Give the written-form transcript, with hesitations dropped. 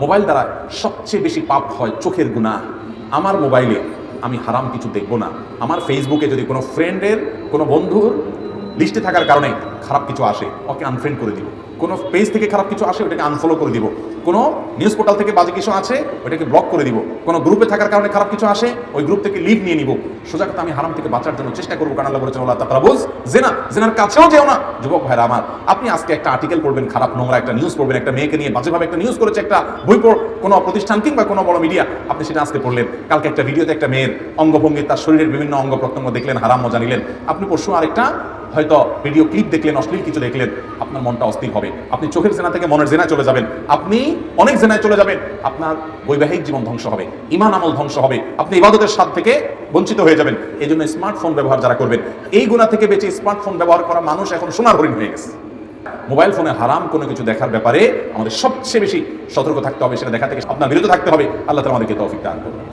Mobile দ্বারা সবচেয়ে বেশি পাপ হয় চোখের গুনাহ। আমার মোবাইলে আমি হারাম কিছু দেখবো না। আমার ফেসবুকে যদি কোনো ফ্রেন্ডের, কোনো বন্ধুর লিস্টে থাকার কারণে খারাপ কিছু আসে, ওকে আনফ্রেন্ড করে দিব। কোনো পেজ থেকে খারাপ কিছু আসে, ওটাকে আনফলো করে দিব। কোনো নিউজ পোর্টাল থেকে বাজে কিছু আছে, ওটাকে ব্লক করে দিব। কোনো গ্রুপে থাকার কারণে খারাপ কিছু আসে, ওই গ্রুপ থেকে লিভ নিয়ে নিব। সোজা কথা আমি হারাম থেকে বাঁচার জন্য চেষ্টা করবো। কারণ আল্লাহ বলেছেন ওয়ালা তাকরাবুজ জিনা, জিনার কাছেও যেও না। যুবক ভাইরা আমার, আপনি আজকে একটা আর্টিকেল পড়বেন, খারাপ নোংরা একটা নিউজ পড়বেন, একটা মেয়েকে নিয়ে বাজেভাবে একটা নিউজ করেছে একটা বই পড়, কোনো প্রতিষ্ঠান কিংবা কোনো বড় মিডিয়া, আপনি সেটা আজকে পড়লেন। কালকে একটা ভিডিওতে একটা মেয়ের অঙ্গভঙ্গি, তার শরীরের বিভিন্ন অঙ্গ প্রত্যঙ্গ দেখলেন, হারাম মজা নিলেন। আপনি পরশু আরেকটা হয়তো ভিডিও ক্লিপ দেখলেন, অশ্লীল কিছু দেখলেন, আপনার মনটা অস্থির হবে। আপনি চোখের জেনা থেকে মনের জেনায় চলে যাবেন, আপনি অনেক জেনায় চলে যাবেন। আপনার বৈবাহিক জীবন ধ্বংস হবে, ঈমান আমল ধ্বংস হবে, আপনি ইবাদতের স্বাদ থেকে বঞ্চিত হয়ে যাবেন। এই জন্য স্মার্টফোন ব্যবহার যারা করবেন, এই গুনাহ থেকে বেঁচে স্মার্টফোন ব্যবহার করা মানুষ এখন সোনার হরিণ হয়ে গেছে। মোবাইল ফোনে হারাম কোনো কিছু দেখার ব্যাপারে আমাদের সবচেয়ে বেশি সতর্ক থাকতে হবে, সেটা দেখা থেকে আপনার বিরত থাকতে হবে। আল্লাহ তাআলা আমাদেরকে তৌফিক দান করুন।